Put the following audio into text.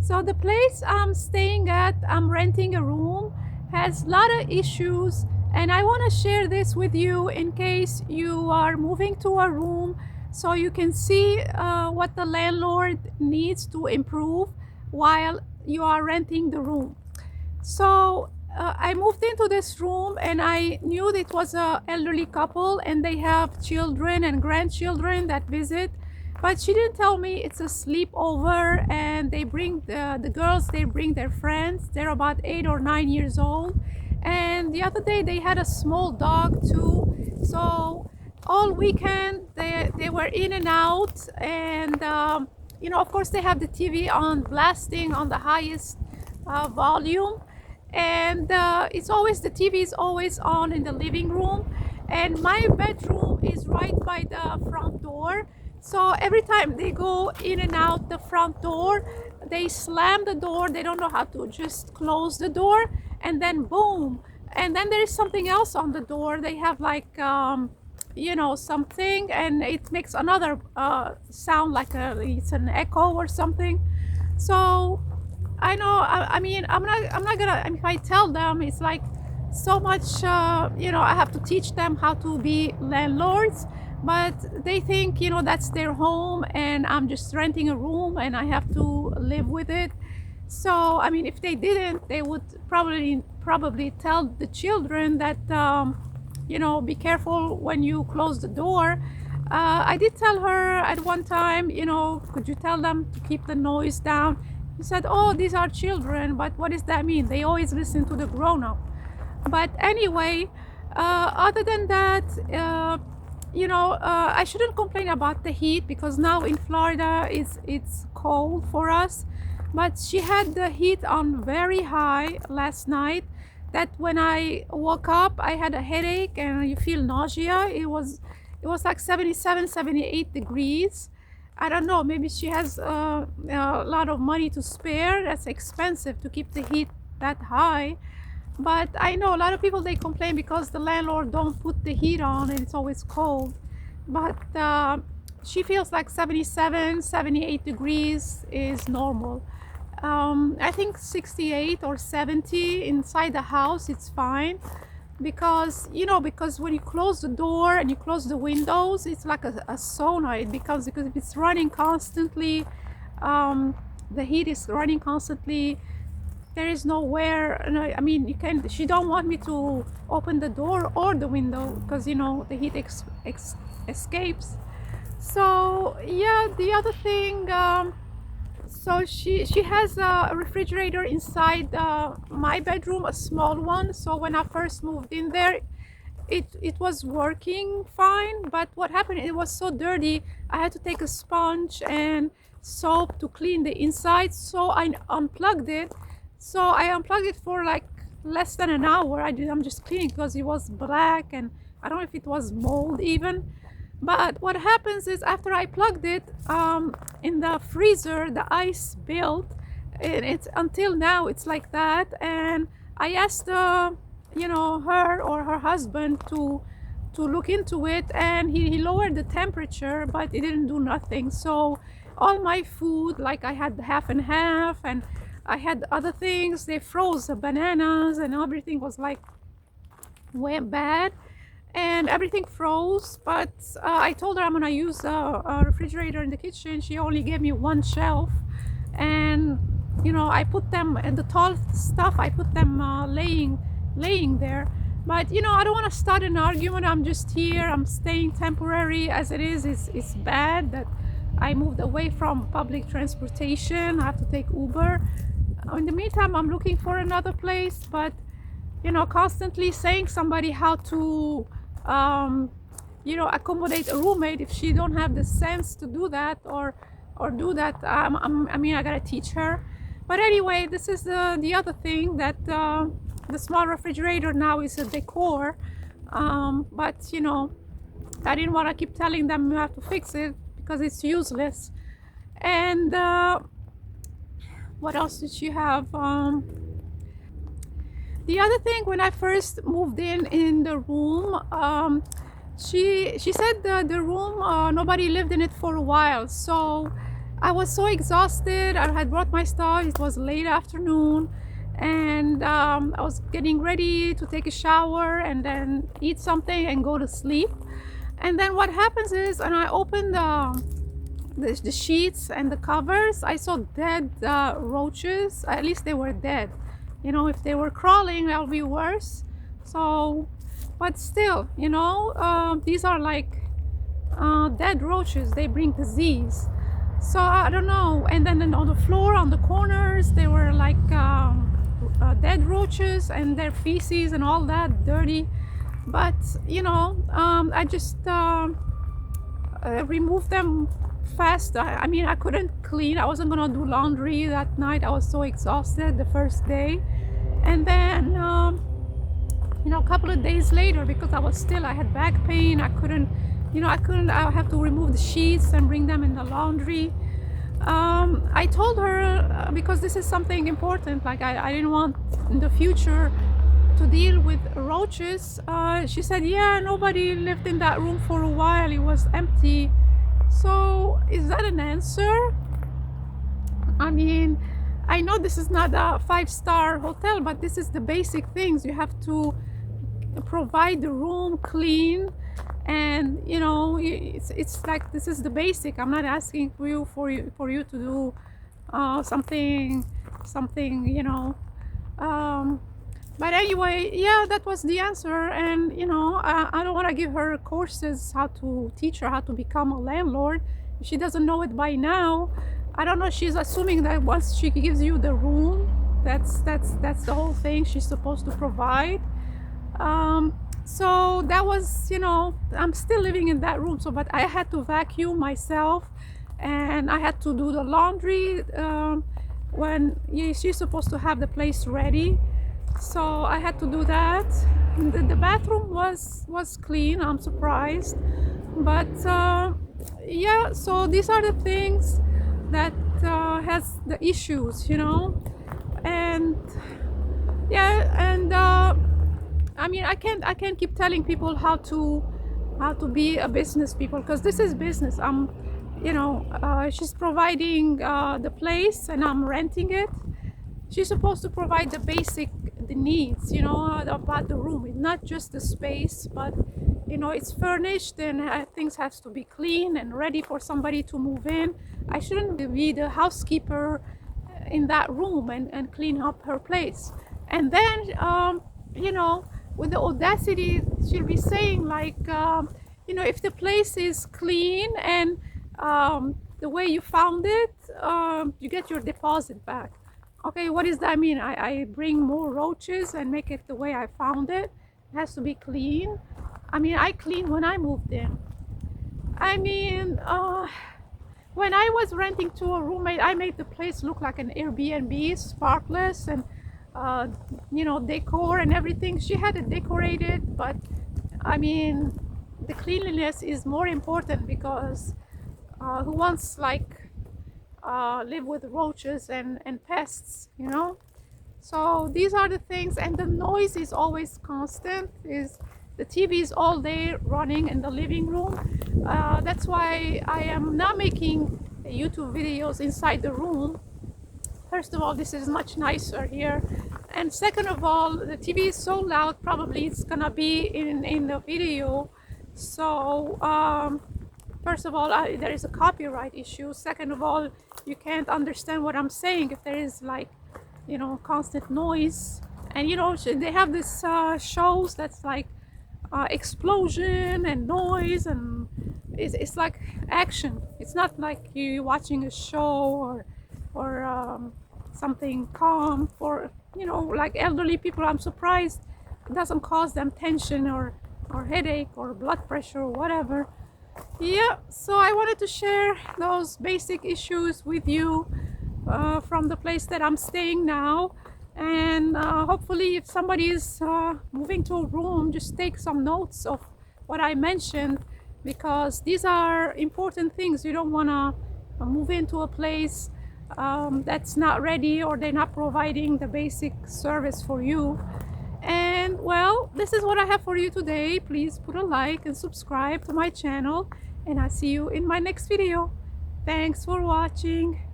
So the place I'm staying at, I'm renting a room, has a lot of issues, and I want to share this with you in case you are moving to a room so you can see what the landlord needs to improve while you are renting the room. So I moved into this room and I knew it was an elderly couple and they have children and grandchildren that visit. But she didn't tell me it's a sleepover and they bring the girls, they bring their friends. They're about 8 or 9 years old. And the other day they had a small dog too. So all weekend they were in and out. And, of course, they have the TV on blasting on the highest volume, and it's always the TV is always on in the living room, and my bedroom is right by the front door. So every time they go in and out the front door, they slam the door. They don't know how to just close the door, and then boom, and then there is something else on the door. They have like something, and it makes another sound like it's an echo or something. So I know. I mean, I'm not gonna. I mean, if I tell them, it's like so much. I have to teach them how to be landlords, but they think that's their home, and I'm just renting a room, and I have to live with it. So I mean, if they didn't, they would probably tell the children that be careful when you close the door. I did tell her at one time, could you tell them to keep the noise down? He said, oh, these are children, but what does that mean? They always listen to the grown-up. But anyway, other than that, I shouldn't complain about the heat because now in Florida it's cold for us. But she had the heat on very high last night, that when I woke up, I had a headache and you feel nausea. It was like 77, 78 degrees. I don't know, maybe she has a lot of money to spare. That's expensive to keep the heat that high. But I know a lot of people, they complain because the landlord don't put the heat on and it's always cold. But she feels like 77, 78 degrees is normal. I think 68 or 70 inside the house, it's fine. Because when you close the door and you close the windows, it's like a sauna. It becomes, because if it's running constantly, the heat is running constantly, there is nowhere. I mean, she don't want me to open the door or the window because the heat escapes. So yeah, the other thing, so she has a refrigerator inside my bedroom, a small one. So when I first moved in there, it was working fine. But what happened, it was so dirty, I had to take a sponge and soap to clean the inside. So I unplugged it. So I unplugged it for like less than an hour. I'm just cleaning because it was black, and I don't know if it was mold even. But what happens is, after I plugged it, in the freezer, the ice built, and it's until now it's like that. And I asked her or her husband to look into it, and he lowered the temperature, but it didn't do nothing. So all my food, like I had half and half, and I had other things, they froze, the bananas, and everything was like went bad, and everything froze. But I told her I'm gonna use a refrigerator in the kitchen. She only gave me one shelf, and I put them, the tall stuff, I put them laying there. But I don't want to start an argument. I'm just here, I'm staying temporary. As it is, it's bad that I moved away from public transportation. I have to take Uber. In the meantime, I'm looking for another place, but constantly saying somebody how to accommodate a roommate, if she don't have the sense to do that or do that, I gotta teach her. But anyway, this is the other thing, that the small refrigerator now is a decor. But I didn't want to keep telling them you have to fix it because it's useless. And what else did she have? The other thing, when I first moved in the room, she said the room, nobody lived in it for a while. So I was so exhausted. I had brought my stuff. It was late afternoon, and I was getting ready to take a shower and then eat something and go to sleep. And then what happens is, and I opened the sheets and the covers, I saw dead roaches. At least they were dead. You know, if they were crawling, that would be worse. So, but still, you know, these are like dead roaches. They bring disease. So I don't know. And then on the floor, on the corners, they were like dead roaches and their feces and all that dirty. But you know, I just removed them fast. I mean, I couldn't clean. I wasn't gonna do laundry that night. I was so exhausted the first day. And then you know, a couple of days later, because I had back pain, I couldn't, I have to remove the sheets and bring them in the laundry. I told her, because this is something important, like I didn't want in the future to deal with roaches. She said, yeah, nobody lived in that room for a while, it was empty. So is that an answer? I mean, I know this is not a 5-star hotel, but this is the basic things. You have to provide the room clean, and you know, it's like, this is the basic. I'm not asking for you to do something, you know. But anyway, yeah, that was the answer. And you know, I don't want to give her courses how to teach her how to become a landlord. If she doesn't know it by now, I don't know. She's assuming that once she gives you the room, that's the whole thing she's supposed to provide. So that was, you know, I'm still living in that room. So, but I had to vacuum myself, and I had to do the laundry when she's supposed to have the place ready. So I had to do that. The bathroom was clean. I'm surprised, but yeah. So these are the things that has the issues, you know. And yeah, and I mean, I can't keep telling people how to be a business people, because this is business. You know, she's providing the place and I'm renting it. She's supposed to provide the basic, the needs, you know, about the room. It's not just the space, but you know, it's furnished, and things has to be clean and ready for somebody to move in. I shouldn't be the housekeeper in that room and clean up her place. And then you know, with the audacity, she'll be saying like, you know, if the place is clean and the way you found it, you get your deposit back. Okay, what does that mean? I bring more roaches and make it the way I found it? It has to be clean. I mean, I cleaned when I moved in. I mean, when I was renting to a roommate, I made the place look like an Airbnb, sparkless and you know, decor and everything. She had it decorated, but I mean, the cleanliness is more important, because who wants like live with roaches and pests, you know? So these are the things. And the noise is always constant. Is the TV is all day running in the living room. That's why I am not making YouTube videos inside the room. First of all, this is much nicer here, and second of all, the TV is so loud, probably it's gonna be in the video. So first of all, there is a copyright issue. Second of all, you can't understand what I'm saying if there is like, you know, constant noise. And you know, they have this shows that's like explosion and noise, and it's like action. It's not like you watching a show or something calm for, you know, like elderly people. I'm surprised it doesn't cause them tension or headache or blood pressure or whatever. Yeah, so I wanted to share those basic issues with you from the place that I'm staying now. And hopefully, if somebody is moving to a room, just take some notes of what I mentioned, because these are important things. You don't want to move into a place that's not ready, or they're not providing the basic service for you. And well, this is what I have for you today. Please put a like and subscribe to my channel, and I'll see you in my next video. Thanks for watching.